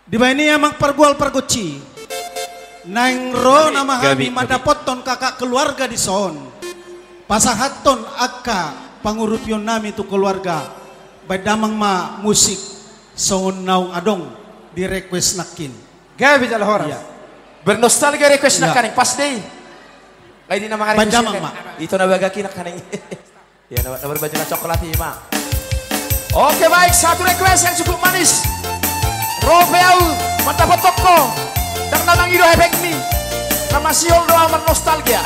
Di bani emang pergual pergoci. Nang ro nama kami madapoton kakak keluarga di son. Pasahaton akka pangurupion nami tu keluarga. Badamang ma musik son naung adong di request nakin. Gabi jalan horas. Iya. Bernostalgia request nak Iya. kaning pas deh. Kayak di nama hari Badamang ma. Itu na bagaki nak kaning. Ya na berbaju na coklat ini ma. Oke baik, satu request yang cukup manis. Robeau mantap toko. Dan namang ido hebek mi. Nama siol doa bernostalgia.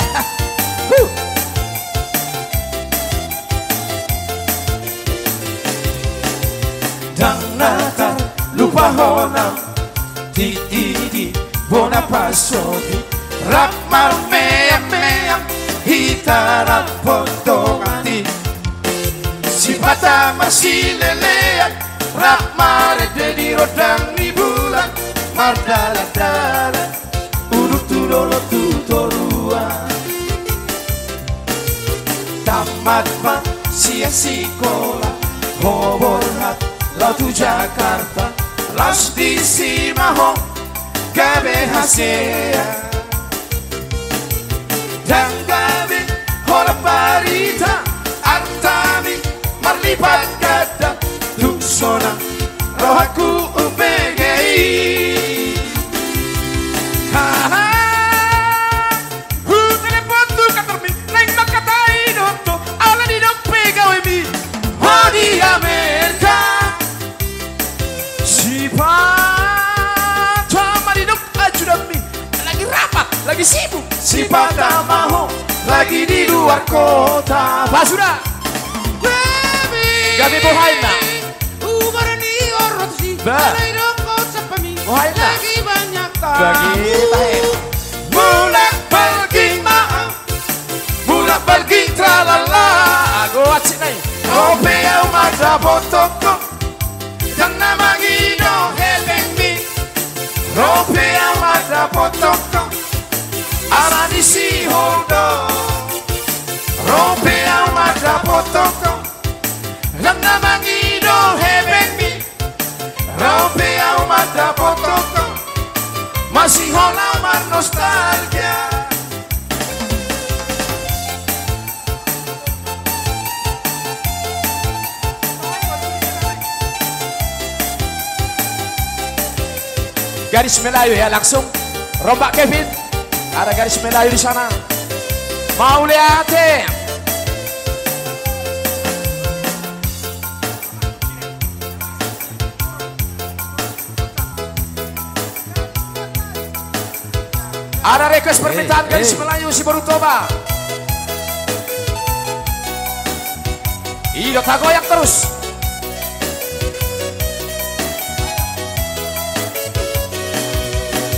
Dang natar lupa honam Titi bona pasodi Rakmar meyang Hitarap potongati Sipata masih lelean Rakmar dedi rodang ni bulan Mardala-dala Urut tudolo tutorua Tamat ma siang sekolah Hobor hat Lautu Jakarta Las di Simaho Gabe Hasea Dan gabe Hola Parita Artami Marlipat kata Tuksona Rohaku UPGI Haha Telepon tu katermi. Neng makatai doto. Ala di dok pegawe mi. Oh di Amerika Sifat sama di dok ajudan mi. Lagi rapat, lagi sibuk. Si Patamaho Lagi di luar kota Basura. Gabi Bohaina. Ba. Bohaina. Lagi banyak Bagi tahe. Mulak pergi maaf Mulak pergi tralala Aku acik nai. Kopea umada botoko Dan nama gido helengmi Kopea umada botoko Arani si holdo Kopea umada botoko Dan nama gido helengmi Kopea umada botoko Masih holamar nostalgia Garis Melayu ya langsung. Rombak Kevin. Ada garis Melayu di sana. Mau lihat ya? Ada request permintaan garis Melayu si baru toba. Ido tak goyak terus.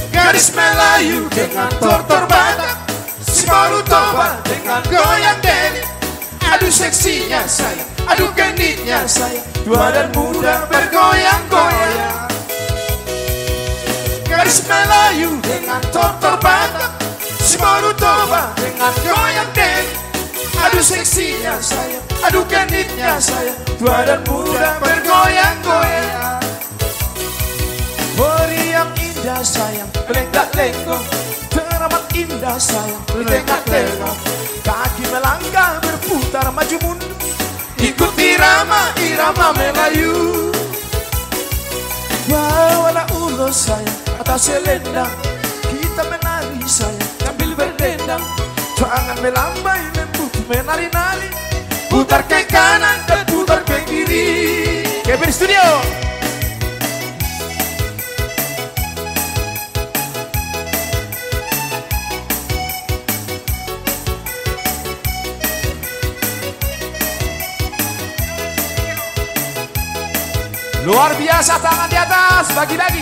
Garis Melayu dengan tortor badak Si baru toba dengan goyang deli Aduh seksinya saya, aduh genitnya saya Tua dan muda bergoyang-goyang Garis Melayu dengan tortor badak Si baru toba dengan goyang deli Aduh seksinya saya, aduh genitnya saya Tua dan muda bergoyang-goyang Meriam indah sayang, lenggak-lenggok Teramat indah sayang, lenggak-lenggok Kaki melangkah berputar maju mundur Ikut irama Melayu Bawalah ulos sayang, atas selendang Kita menari sayang, sambil berdendang Jangan melambai, lembut menari-nari Putar ke kanan dan putar ke kiri Kevin Studio. Luar biasa, tangan di atas, bagi-bagi.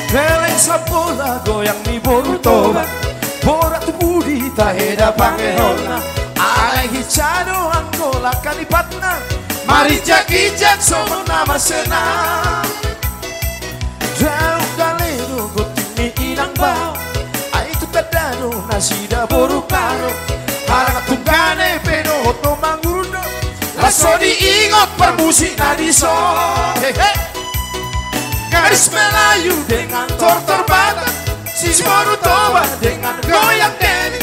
Peleng sapola goyang mi boru toba Borak tu budi taheda pangehona Alai hicado anggola kalipatna Mari jak-ijak sono nama senang Jauh galero gotimi inang bau Aitu tadano nasida boru karo Paso diingot permusik nadison. Gadis Melayu dengan tortor Batak, si baru tobat dengan goyang deli.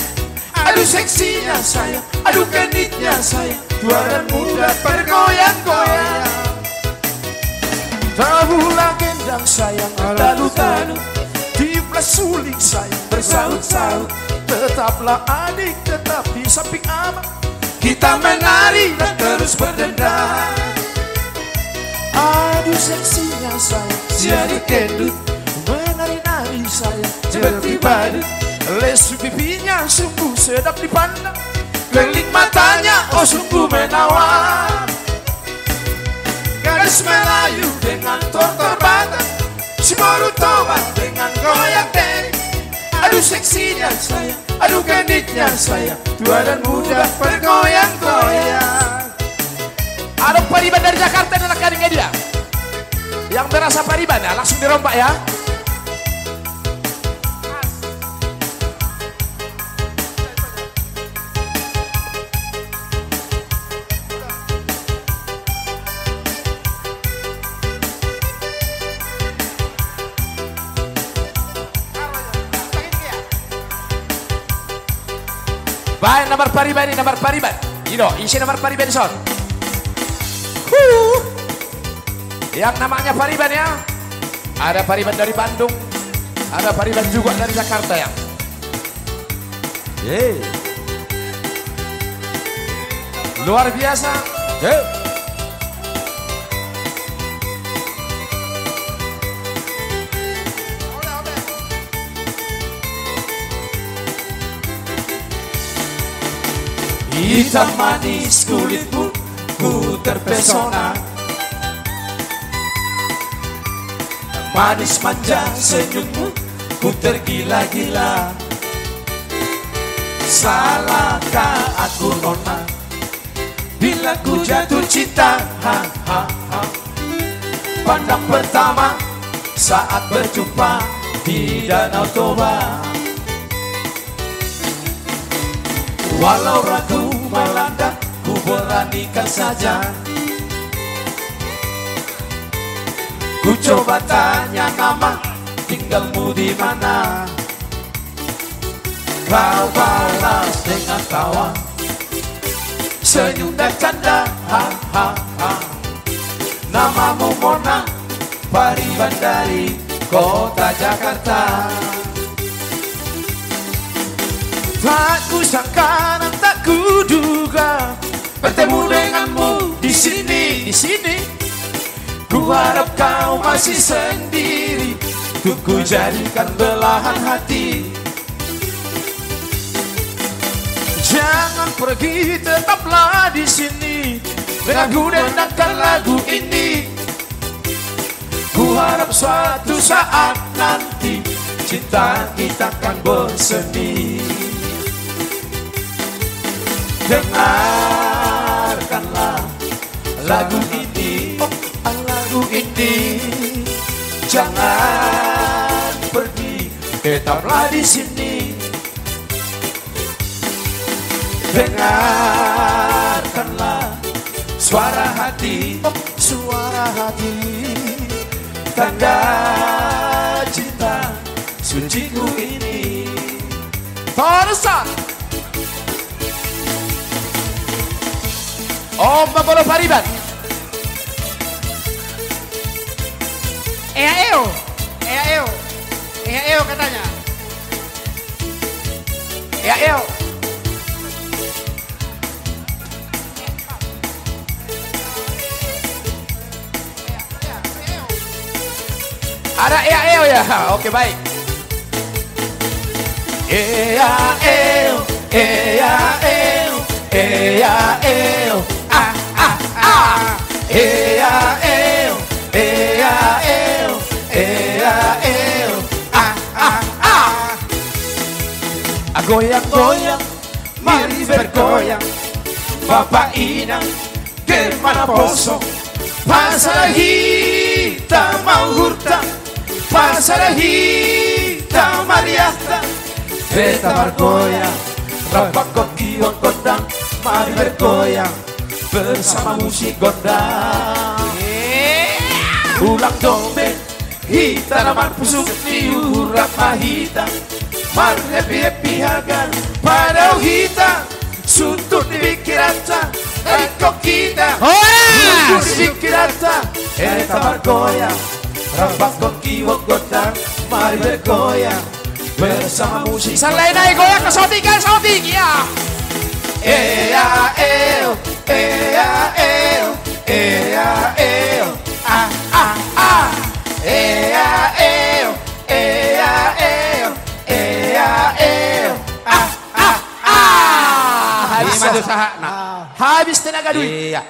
Aduh seksinya sayang, aduh genitnya sayang, tua dan muda bergoyang-goyang. Tabulah gendang sayang, tadu-tadu, tiuplah suling sayang, bersaut-saut. Tetaplah adik, tetap di samping abang, kita menari dan terus berdendang. Aduh seksinya sayang, jadi kendut, menari-nari sayang, seperti badut. Lesu pipinya sungguh sedap dipandang, keliling matanya oh sungguh menawan. Gadis Melayu dengan tortor Batak, si baru tobat dengan goyang deli. Aduh seksinya sayang, aduh genitnya sayang, tua dan muda bergoyang-goyang. Ada Pariban dari Jakarta dan anak-anaknya dia. Yang berasa Pariban ya, langsung dirompak ya. Baik, nomor Pariban ini, nomor Pariban. Ino, isi nomor Pariban son. Yang namanya Pariban ya. Ada Pariban dari Bandung, ada Pariban juga dari Jakarta ya. Luar biasa. Hitam manis kulitmu, ku terpesona. Manis manja senyummu, ku tergila-gila. Salahkah aku nona, bila ku jatuh cinta? Pandang pertama saat berjumpa di Danau Toba. Walau ragu melanda, ku beranikan saja. Ku coba tanya nama, tinggalmu di mana? Kau balas dengan tawa, senyum dan canda. Namamu Mona, Pariban dari kota Jakarta. Tak kusangka dan tak kuduga bertemu denganmu di sini. Ku harap kau masih sendiri, untuk ku jadikan belahan hati. Jangan pergi, tetaplah di sini, dengan ku dendangkan lagu ini. Ku harap suatu saat nanti cinta kita akan bersemi. Dengarkanlah lagu ini, lagu ini. Jangan pergi, tetaplah di sini. Dengarkanlah suara hati, tanda cinta suciku ini. Terusan. Om Bangolo Pariban. Eo katanya. Eo. Ada eo ya. Oke baik. Eo. Goyang-goyang, mari bergoyang. Bapak Inang, kemana poso? Pasar hitam mau hurta, pasar hitam mariata. Beta bergoyang, rapak kokion kodang, mari bergoyang. bersama musik gondang. Ulang dombeng hita naman pusuk ni urap mahita. Mar happy hagan pada hita. Suntut di pikiran ta, kok kita. Suntut di pikiran ta, kamar goyang. Rampak kiwok gondang, mari bergoyang bersama musik. Selain naik goyang ke sotikan ya. Ea eo, ea eo, ea eo, ah ah ah. Ea eo, ea eo, ea eo, ah ah ah. Habis tenaga duit. Iya.